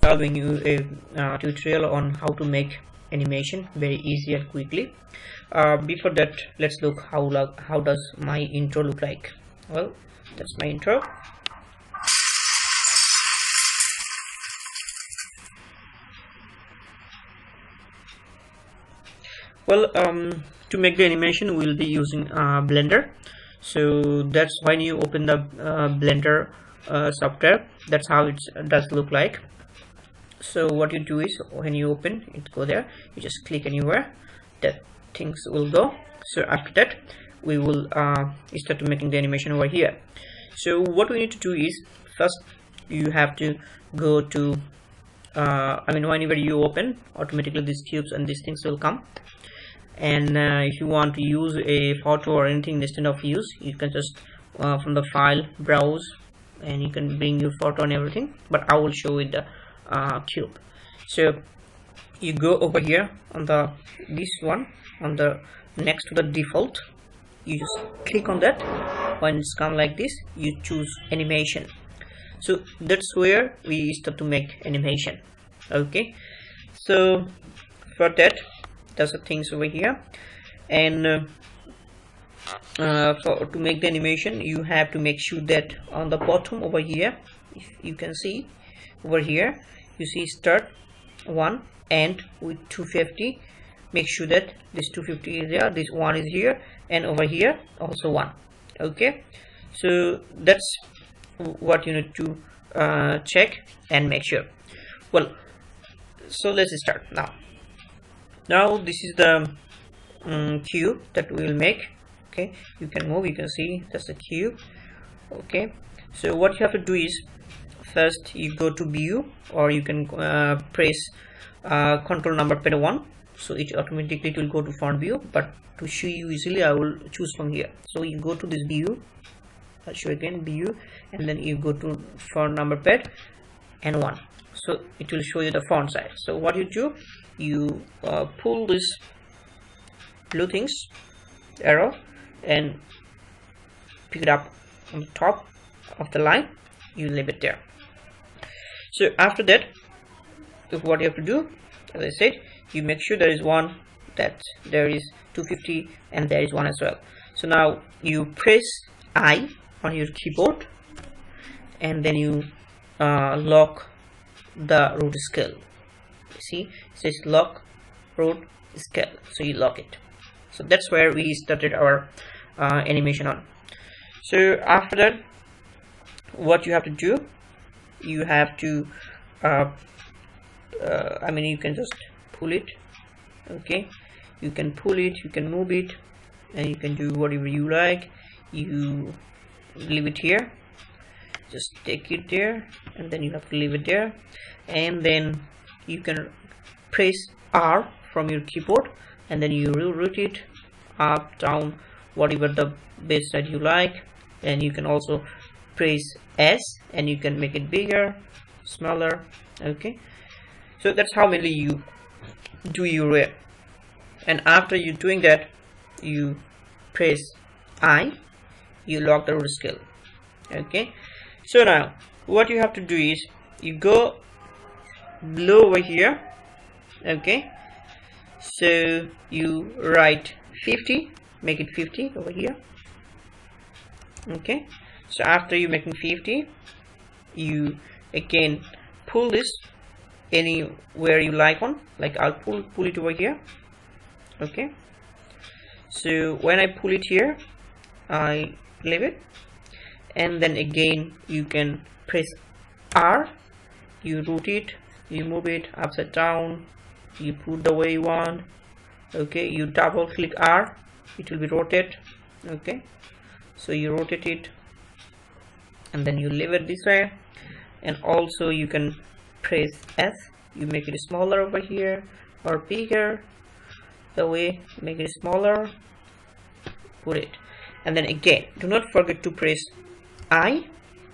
I'll bring you a tutorial on how to make animation very easy and quickly. Before that, let's look how does my intro look like. Well, that's my intro. Well, to make the animation, we'll be using Blender. So that's when you open the Blender software, that's how it does look like. So what you do is, when you open it, go there, you just click anywhere that things will go. So after that, we will start making the animation over here. So what we need to do is, first you have to go to whenever you open, automatically these cubes and these things will come. And if you want to use a photo or anything instead of use, you can just from the file browse and you can bring your photo and everything, but I will show you the cube. So you go over here on this one, on the next to the default, you just click on that. When it's come like this, you choose animation. So that's where we start to make animation. Okay, so for that, there's the things over here, and to make the animation, you have to make sure that on the bottom over here, if you can see over here, you see start 1 and with 250. Make sure that this 250 is there, this 1 is here, and over here also 1. Okay, so that's what you need to check and make sure. Well, so let's start now. Now this is the cube that we will make. Okay, you can move, you can see that's the cube. Okay, so what you have to do is, first you go to view, or you can press control number pad 1, so it automatically will go to front view, but to show you easily I will choose from here. So you go to this view, I'll show again view, and then you go to font number pad and 1, so it will show you the font size. So what you do, you pull this blue things arrow and pick it up on the top of the line, you leave it there. So after that, what you have to do, as I said, you make sure there is one, that there is 250, and there is one as well. So now you press I on your keyboard, and then you lock the root scale. You see, it says lock root scale, so you lock it. So that's where we started our animation on. So after that, what you have to do, you have to you can just pull it. Okay, you can pull it, you can move it, and you can do whatever you like. You leave it here, just take it there, and then you have to leave it there, and then you can press R from your keyboard, and then you rotate it up, down, whatever the base that you like. And you can also press S and you can make it bigger, smaller. Okay, so that's how mainly you do your way. And after you doing that, you press I, you lock the root scale. Okay, so now what you have to do is, you go below over here. Okay, so you write 50, make it 50 over here. Okay, so after you making 50, you again pull this anywhere you like on, like I'll pull it over here. Okay, so when I pull it here, I leave it, and then again you can press R, you rotate, you move it upside down, you put the way you want. Okay, you double click R, it will be rotate. Okay, so you rotate it, and then you leave it this way. And also you can press S, you make it smaller over here or bigger, the way, make it smaller, put it. And then again, do not forget to press I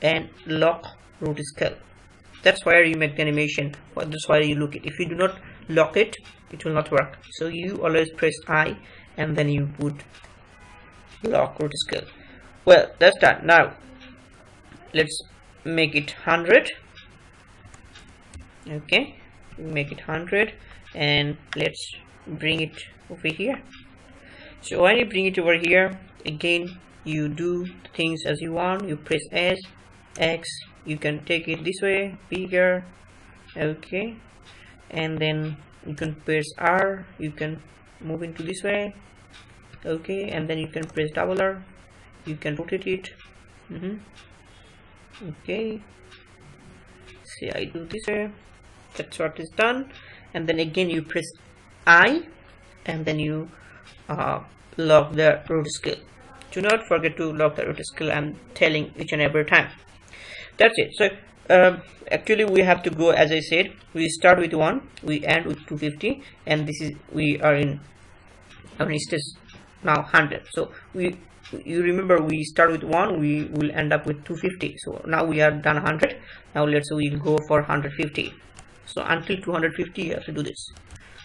and lock root scale. That's where you make the animation. That's why you look it. If you do not lock it, it will not work. So you always press I and then you put lock root scale. Well, that's done. Now let's make it 100. Okay, make it 100, and let's bring it over here. So when you bring it over here, again you do things as you want. You press S, X, you can take it this way, bigger. Okay, and then you can press R, you can move into this way. Okay, and then you can press double R, you can rotate it. Okay, see, I do this way, that's what is done. And then again you press I, and then you lock the root skill. Do not forget to lock the root skill. I'm telling each and every time. That's it. So actually we have to go, as I said, we start with 1, we end with 250, and this is, we are in stage now 100. So you remember, we start with 1, we will end up with 250. So now we are done 100. Now we'll go for 150. So until 250 you have to do this.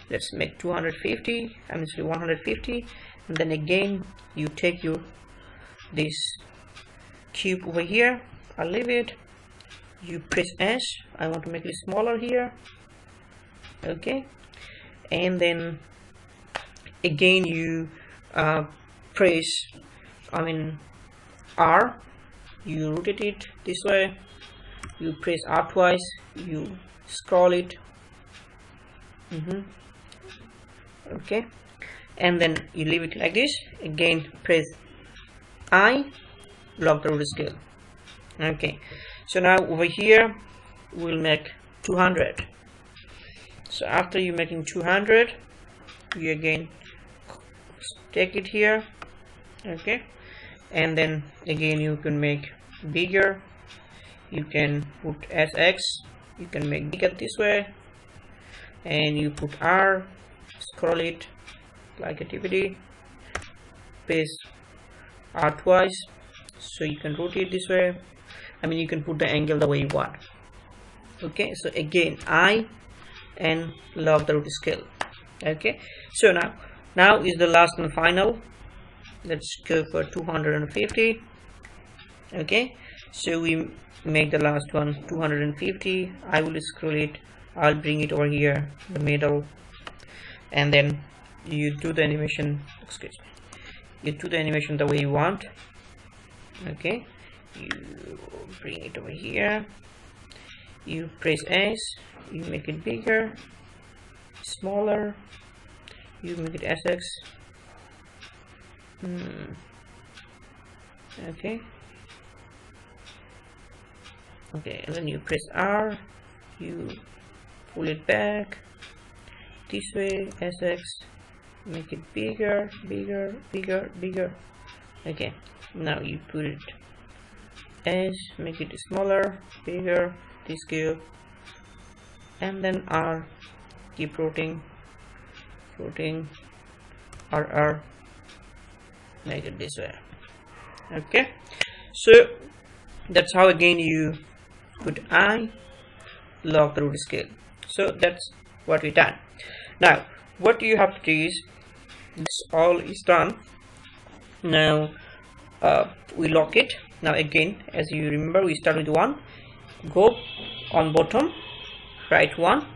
Let's make 250, I'm sorry, 150, and then again you take this cube over here. I'll leave it. You press S, I want to make it smaller here. Okay, and then again you press R, you rotate it this way, you press R twice, you scroll it. Okay, and then you leave it like this. Again press I, lock the root skill. Okay, so now over here we'll make 200. So after you making 200, you again take it here. Okay, and then again you can make bigger, you can put SX, you can make bigger this way, and you put R, scroll it like a DVD, press R twice, so you can rotate this way. You can put the angle the way you want. Okay, so again I, and lock the root skill. Okay, so now is the last and final. Let's go for 250. Okay, so we make the last one 250. I will scroll it, I'll bring it over here in the middle, and then you do the animation, excuse me, you do the animation the way you want. Okay, you bring it over here, you press S, you make it bigger, smaller, you make it SX. Okay, and then you press R, you pull it back this way, SX, make it bigger, bigger, bigger, bigger. Okay, now you put it S, make it smaller, bigger, this scale, and then R, keep rotating, R, make it this way. Okay, so that's how again you put I, lock the root scale. So that's what we done. Now what you have to do is, this all is done. Now we lock it. Now again, as you remember, we start with 1, go on bottom, write 1.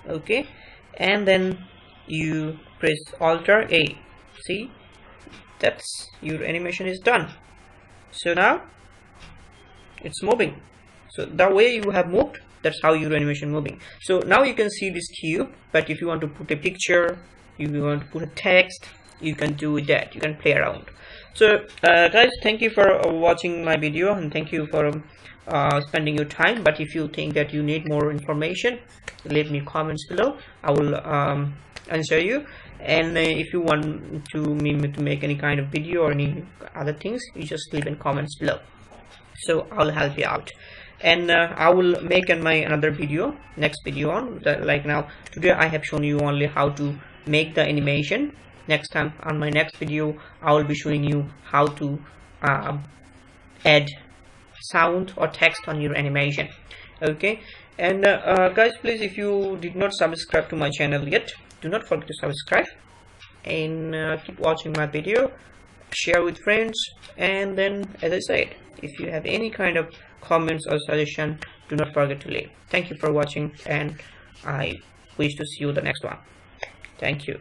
Okay, and then you press Alt A. See, that's your animation is done. So now it's moving. So the way you have moved, that's how your animation moving. So now you can see this cube, but if you want to put a picture, if you want to put a text, you can do that, you can play around. So guys, thank you for watching my video, and thank you for spending your time. But if you think that you need more information, leave me comments below, I will answer you. And if you want to make any kind of video or any other things, you just leave in comments below, so I'll help you out. And I will make another video, next video on like now. Today I have shown you only how to make the animation. Next time, on my next video, I will be showing you how to add sound or text on your animation. Okay, and guys, please, if you did not subscribe to my channel yet, do not forget to subscribe, and keep watching my video, share with friends. And then, as I said, if you have any kind of comments or suggestion, do not forget to leave. Thank you for watching, and I wish to see you the next one. Thank you.